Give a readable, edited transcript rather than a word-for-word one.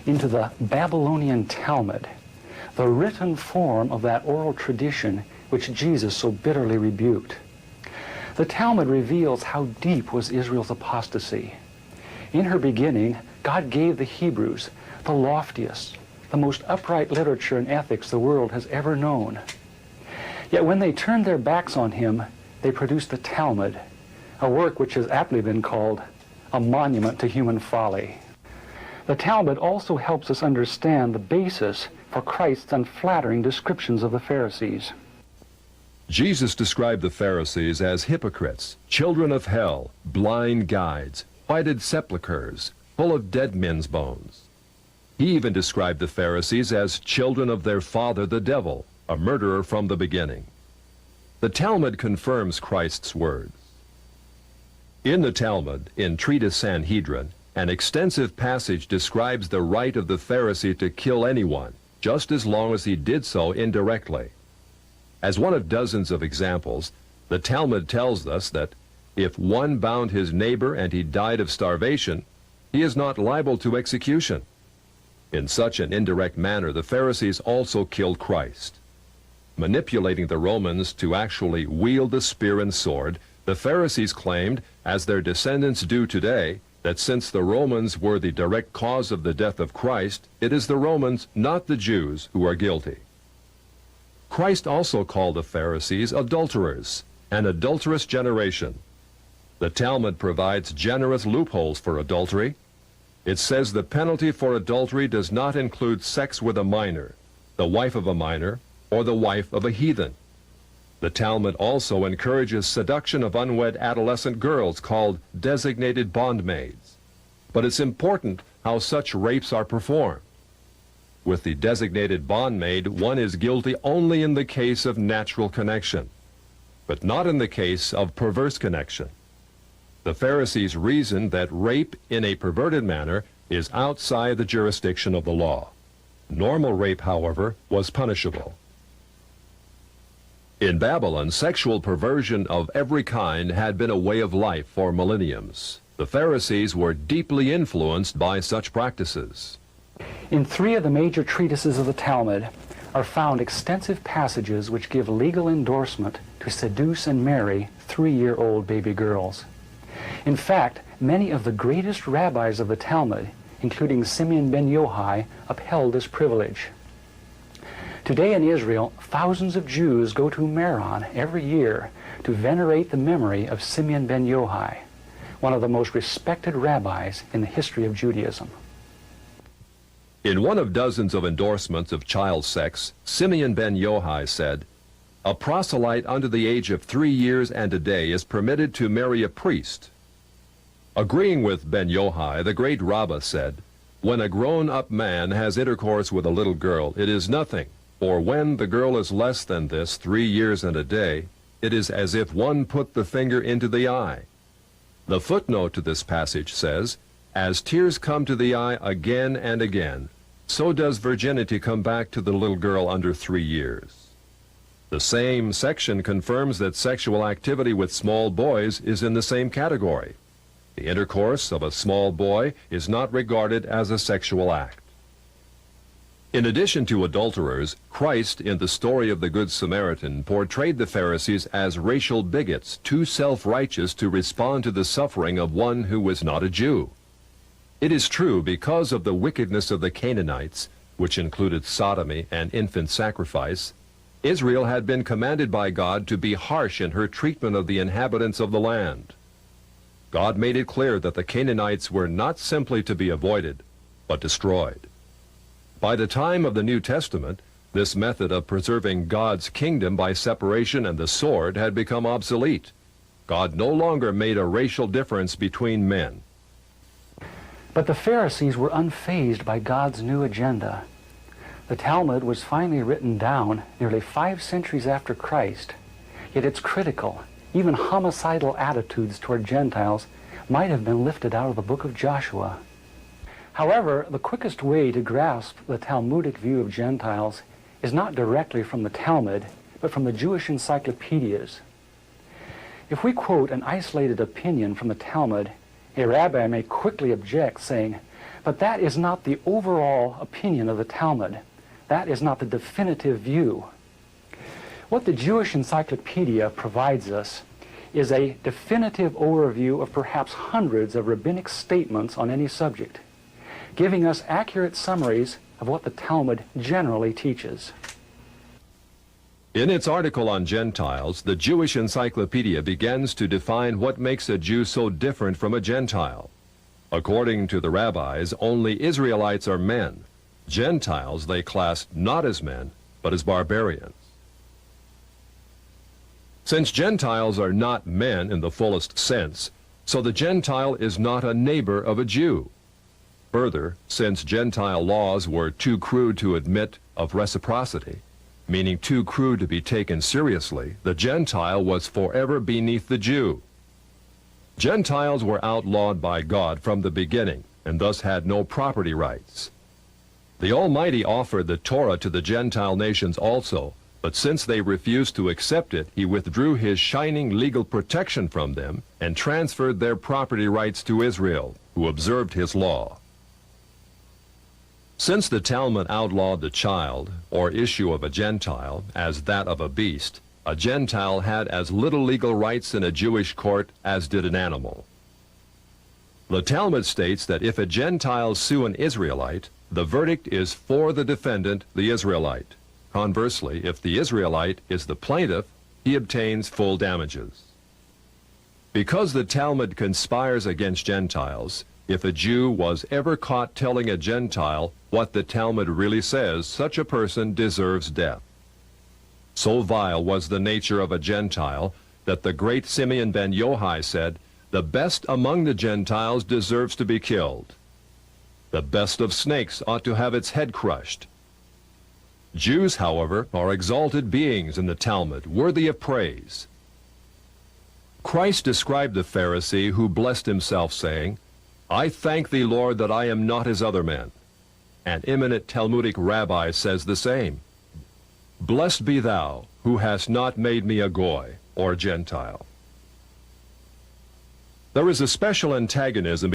into the Babylonian Talmud, the written form of that oral tradition which Jesus so bitterly rebuked. The Talmud reveals how deep was Israel's apostasy. In her beginning, God gave the Hebrews the loftiest, the most upright literature and ethics the world has ever known. Yet when they turned their backs on him, they produced the Talmud, a work which has aptly been called a monument to human folly. The Talmud also helps us understand the basis for Christ's unflattering descriptions of the Pharisees. Jesus described the Pharisees as hypocrites, children of hell, blind guides, whited sepulchres, full of dead men's bones. He even described the Pharisees as children of their father the devil, a murderer from the beginning. The Talmud confirms Christ's words. In the Talmud, in Treatise Sanhedrin, an extensive passage describes the right of the Pharisee to kill anyone, just as long as he did so indirectly. As one of dozens of examples, the Talmud tells us that if one bound his neighbor and he died of starvation, he is not liable to execution. In such an indirect manner, the Pharisees also killed Christ. Manipulating the Romans to actually wield the spear and sword, the Pharisees claimed, as their descendants do today, that since the Romans were the direct cause of the death of Christ, it is the Romans, not the Jews, who are guilty. Christ also called the Pharisees adulterers, an adulterous generation. The Talmud provides generous loopholes for adultery. It says the penalty for adultery does not include sex with a minor, the wife of a minor, or the wife of a heathen. The Talmud also encourages seduction of unwed adolescent girls called designated bondmaids. But it's important how such rapes are performed. With the designated bondmaid, one is guilty only in the case of natural connection, but not in the case of perverse connection. The Pharisees reasoned that rape in a perverted manner is outside the jurisdiction of the law. Normal rape, however, was punishable. In Babylon, sexual perversion of every kind had been a way of life for millenniums. The Pharisees were deeply influenced by such practices. In 3 of the major treatises of the Talmud are found extensive passages which give legal endorsement to seduce and marry 3-year-old baby girls. In fact, many of the greatest rabbis of the Talmud, including Simeon ben Yochai, upheld this privilege. Today in Israel, thousands of Jews go to Meron every year to venerate the memory of Simeon ben Yochai, one of the most respected rabbis in the history of Judaism. In one of dozens of endorsements of child sex, Simeon ben Yochai said, "A proselyte under the age of 3 years and a day is permitted to marry a priest." Agreeing with ben Yochai, the great rabbah said, "When a grown-up man has intercourse with a little girl, it is nothing, for when the girl is less than this, 3 years and a day, it is as if one put the finger into the eye." The footnote to this passage says, "As tears come to the eye again and again, so does virginity come back to the little girl under 3 years." The same section confirms that sexual activity with small boys is in the same category. The intercourse of a small boy is not regarded as a sexual act. In addition to adulterers, Christ, in the story of the Good Samaritan, portrayed the Pharisees as racial bigots, too self-righteous to respond to the suffering of one who was not a Jew. It is true, because of the wickedness of the Canaanites, which included sodomy and infant sacrifice, Israel had been commanded by God to be harsh in her treatment of the inhabitants of the land. God made it clear that the Canaanites were not simply to be avoided, but destroyed. By the time of the New Testament, this method of preserving God's kingdom by separation and the sword had become obsolete. God no longer made a racial difference between men. But the Pharisees were unfazed by God's new agenda. The Talmud was finally written down nearly 5 centuries after Christ, yet its critical, even homicidal attitudes toward Gentiles might have been lifted out of the book of Joshua. However, the quickest way to grasp the Talmudic view of Gentiles is not directly from the Talmud, but from the Jewish encyclopedias. If we quote an isolated opinion from the Talmud, a rabbi may quickly object, saying, But that is not the overall opinion of the Talmud. That is not the definitive view. What the Jewish Encyclopedia provides us is a definitive overview of perhaps hundreds of rabbinic statements on any subject, giving us accurate summaries of what the Talmud generally teaches. In its article on Gentiles, the Jewish Encyclopedia begins to define what makes a Jew so different from a Gentile. According to the rabbis, only Israelites are men. Gentiles they classed not as men, but as barbarians. Since Gentiles are not men in the fullest sense, so the Gentile is not a neighbor of a Jew. Further, since Gentile laws were too crude to admit of reciprocity, meaning too crude to be taken seriously, the Gentile was forever beneath the Jew. Gentiles were outlawed by God from the beginning, and thus had no property rights. The Almighty offered the Torah to the Gentile nations also, but since they refused to accept it, he withdrew his shining legal protection from them and transferred their property rights to Israel, who observed his law. Since the Talmud outlawed the child, or issue of a Gentile, as that of a beast, a Gentile had as little legal rights in a Jewish court as did an animal. The Talmud states that if a Gentile sue an Israelite, the verdict is for the defendant, the Israelite. Conversely, if the Israelite is the plaintiff, he obtains full damages. Because the Talmud conspires against Gentiles, if a Jew was ever caught telling a Gentile what the Talmud really says, such a person deserves death. So vile was the nature of a Gentile that the great Simeon ben Yohai said, "The best among the Gentiles deserves to be killed. The best of snakes ought to have its head crushed." Jews, however, are exalted beings in the Talmud, worthy of praise. Christ described the Pharisee who blessed himself, saying, "I thank thee, Lord, that I am not as other men." An eminent Talmudic rabbi says the same. "Blessed be thou, who hast not made me a Goy, or Gentile." There is a special antagonism